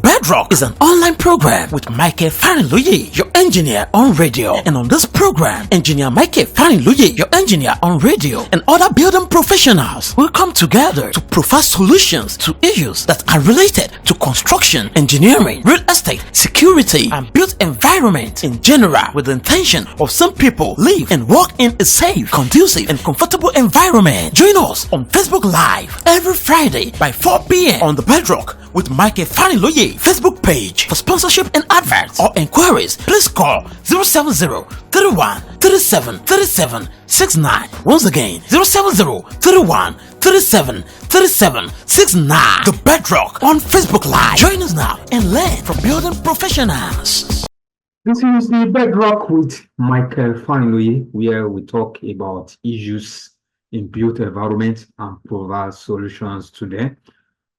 Bedrock is an online program with Michael Farinloye, your engineer on radio. And on this program, engineer Michael Farinloye, your engineer on radio, and other building professionals will come together to provide solutions to issues that are related to construction, engineering, real estate, security, and built environment in general, with the intention of some people live and work in a safe, conducive, and comfortable environment. Join us on Facebook Live every Friday by 4 p.m. on the Bedrock with Michael Farinloye Facebook page. For sponsorship and adverts or inquiries, please call 070 31 37 37 69. Once again, 070 31 37 37 69. The Bedrock on Facebook Live. Join us now and learn from building professionals. This is the Bedrock with Michael Farinloye, where we talk about issues in built environment and provide solutions to them.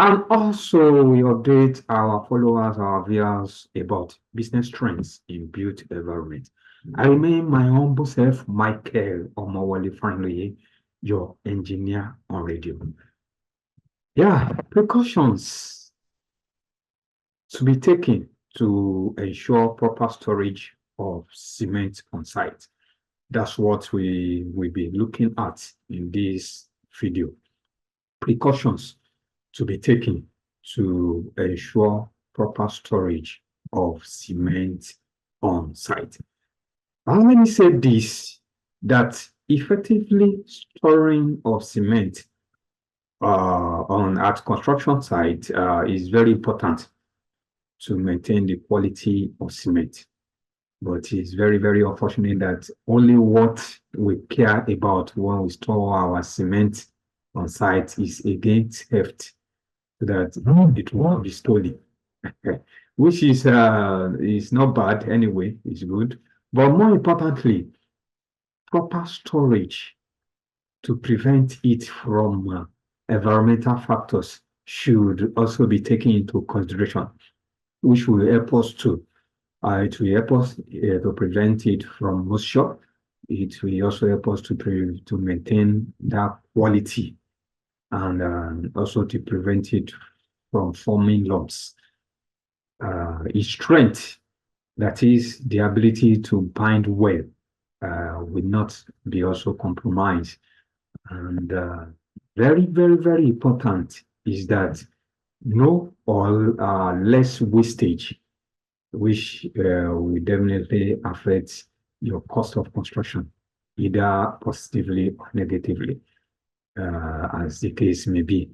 And also we update our followers, our viewers about business trends in built environment. I remain my humble self, Michael Omowole Farinloye, your engineer on radio. Precautions to be taken to ensure proper storage of cement on site. That's what we will be looking at in this video. Precautions to be taken to ensure proper storage of cement on site. And let me say this, that effectively storing of cement at construction site is very important to maintain the quality of cement. But it's very, very unfortunate that only what we care about when we store our cement on site is against theft, so that it won't be stolen, which is not bad anyway, it's good. But more importantly, proper storage to prevent it from environmental factors should also be taken into consideration, which will help us to it will help us to prevent it from moisture. It will also help us to maintain that quality, and also to prevent it from forming lumps. Its strength, that is the ability to bind well, will not be also compromised. And very, very, very important is that no or less wastage, which will definitely affect your cost of construction, either positively or negatively, as the case may be.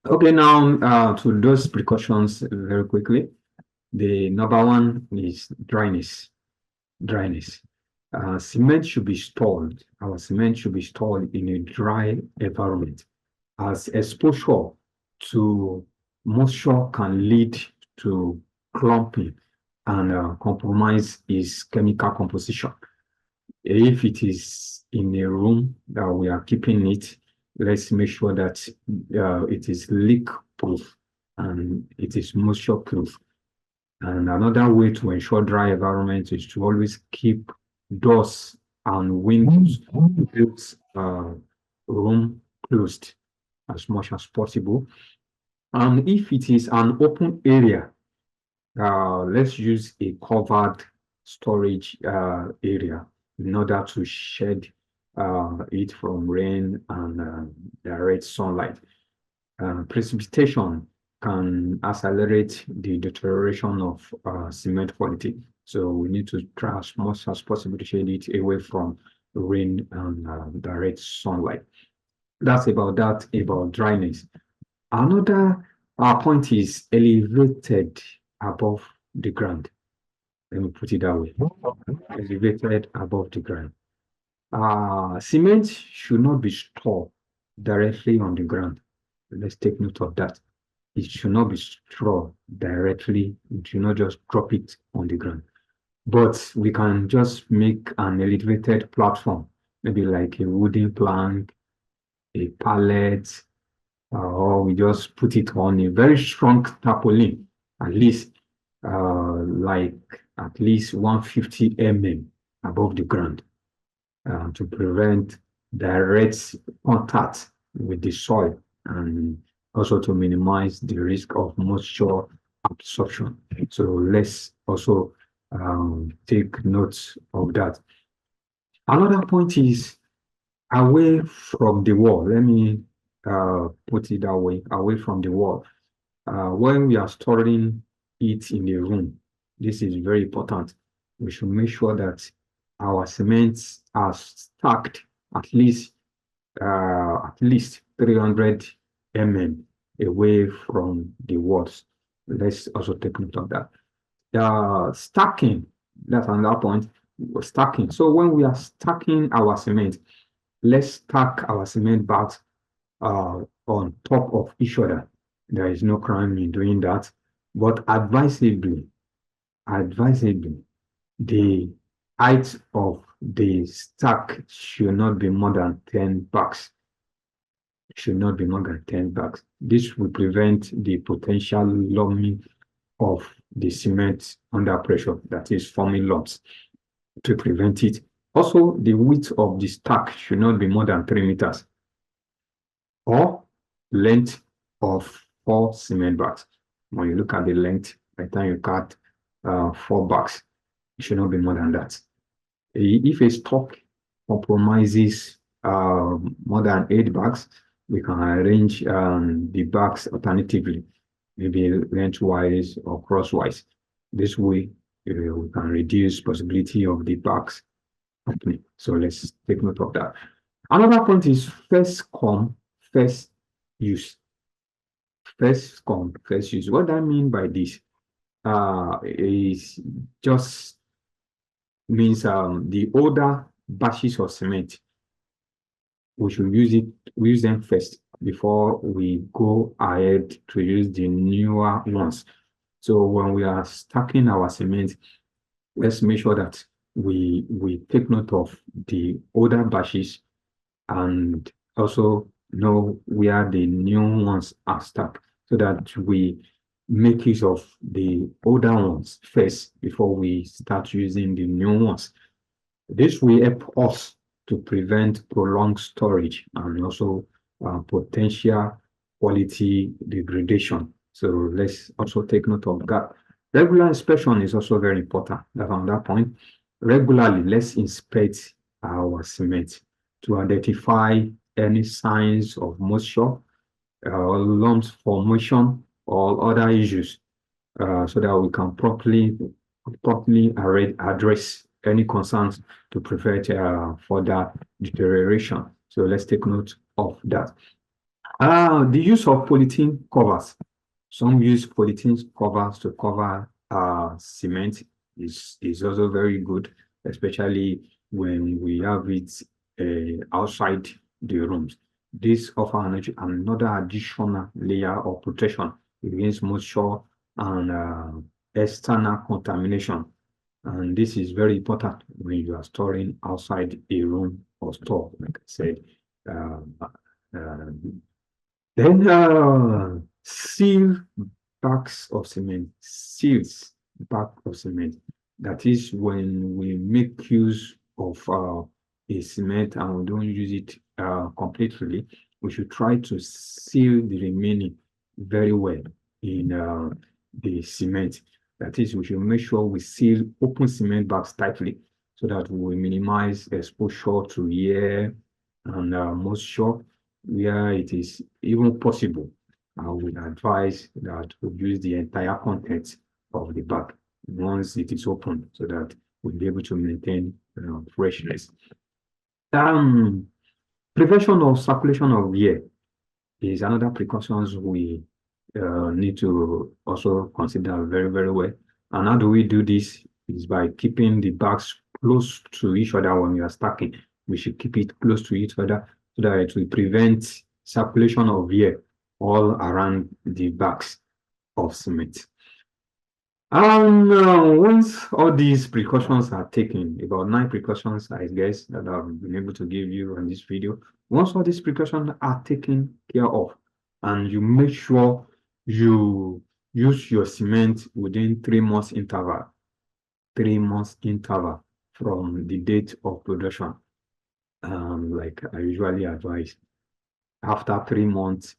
Okay, now to those precautions very quickly. The number one is dryness. Cement should be stored. Our cement should be stored in a dry environment, as exposure to moisture can lead to clumping and compromise its chemical composition. If it is in a room that we are keeping it, let's make sure that it is leak proof and it is moisture proof. And another way to ensure dry environment is to always keep doors and windows room closed as much as possible. And if it is an open area, let's use a covered storage area in order to shed it from rain and direct sunlight. Precipitation can accelerate the deterioration of cement quality. So we need to try as much as possible to shade it away from rain and direct sunlight. That's about dryness. Another point is elevated above the ground. Let me put it that way. Elevated above the ground. Cement should not be stored directly on the ground. Let's take note of that. It should not be stored directly. You should not just drop it on the ground. But we can just make an elevated platform, maybe like a wooden plank, a pallet, or we just put it on a very strong tarpaulin, at least like at least 150 mm above the ground, to prevent direct contact with the soil, and also to minimize the risk of moisture absorption. So let's also take notes of that. Another point is away from the wall. Let me put it that way, away from the wall. When we are storing it in the room, this is very important. We should make sure that our cements are stacked at least 300 away from the walls. Let's also take note of that. Stacking, that's another point. Stacking. So when we are stacking our cement, let's stack our cement bags on top of each other. There is no crime in doing that, but advisably, the height of the stack should not be more than 10 bags. Should not be more than 10 bags. This will prevent the potential lumping of the cement under pressure, that is forming lumps, to prevent it. Also, the width of the stack should not be more than 3 meters or length of 4 cement bags. When you look at the length, by the time you cut 4 bags, it should not be more than that. If a stock compromises more than 8 bags, we can arrange the bags alternatively, maybe lengthwise or crosswise. This way, we can reduce possibility of the bags happening. So let's take note of that. Another point is first come, first use. First come, first use. What I mean by this is just means the older batches of cement, we should use them first before we go ahead to use the newer ones. So when we are stacking our cement, let's make sure that we take note of the older batches and also know where the new ones are stacked, so that we make use of the older ones first before we start using the new ones. This will help us to prevent prolonged storage and also potential quality degradation. So let's also take note of that. Regular inspection is also very important. That's on that point. Regularly, let's inspect our cement to identify any signs of moisture, lumps formation, or other issues, so that we can properly address any concerns to prevent further deterioration. So let's take note of that. The use of polythene covers. Some use polythene covers to cover cement is also very good, especially when we have it outside the rooms. This offers another additional layer of protection against moisture and external contamination. And this is very important when you are storing outside a room or store, like I said. Then seal bags of cement, seals bag of cement. That is when we make use of a cement and we don't use it completely, we should try to seal the remaining very well in the cement. That is, we should make sure we seal open cement bags tightly so that we minimize exposure to air and moisture where it is even possible. I would advise that we use the entire contents of the bag once it is open so that we'll be able to maintain freshness. Prevention of circulation of air is another precautions we need to also consider very, very well. And how do we do this? Is by keeping the bags close to each other when we are stacking. We should keep it close to each other so that it will prevent circulation of air all around the bags of cement. Once all these precautions are taken, about 9 precautions, I guess, that I've been able to give you on this video. Once all these precautions are taken care of, and you make sure you use your cement within 3 months interval, 3 months interval from the date of production, like I usually advise. After 3 months,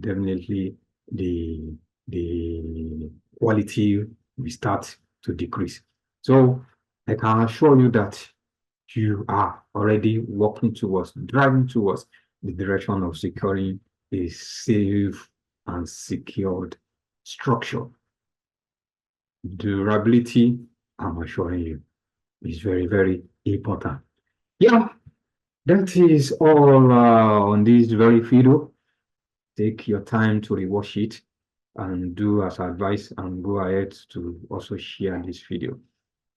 definitely the the quality will start to decrease. So I can assure you that you are already driving towards the direction of securing a safe and secured structure. Durability, I'm assuring you, is very, very important. Yeah, that is all on this very video. Take your time to rewatch it and do as advised, and go ahead to also share this video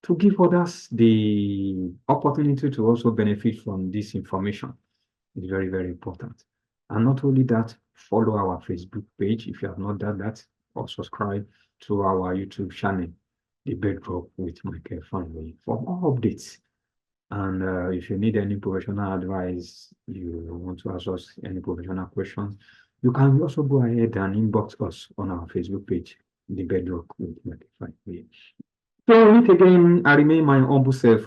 to give others the opportunity to also benefit from this information. It's very, very important. And not only that, follow our Facebook page if you have not done that, or subscribe to our YouTube channel, The Bedrock with Michael Farinloye, for more updates. And if you need any professional advice, you want to ask us any professional questions, you can also go ahead and inbox us on our Facebook page, The Bedrock with Michael Farinloye. So once again, I remain my humble self,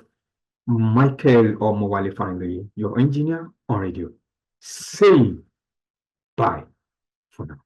Michael Omowale Farinloye, your engineer on radio, saying bye for now.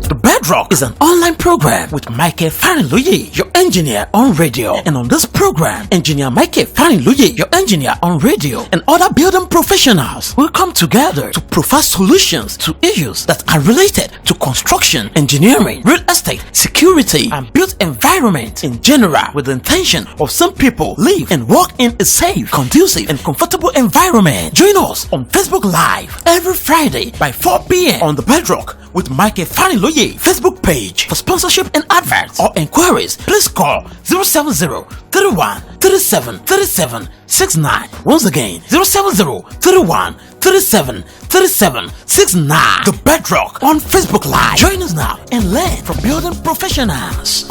The Bedrock is an online program with Michael Farinloye, your engineer on radio. And on this program, engineer Michael Farinloye, your engineer on radio, and other building professionals will come together to provide solutions to issues that are related to construction, engineering, real estate, security, and built environment in general, with the intention of some people live and work in a safe, conducive, and comfortable environment. Join us on Facebook Live every Friday by 4 p.m. on The Bedrock with Michael Farinloye Facebook page. For sponsorship and adverts or inquiries, please call 070-31-37-37-69. Once again, 070-31-37-37-69. The Bedrock on Facebook Live. Join us now and learn from building professionals.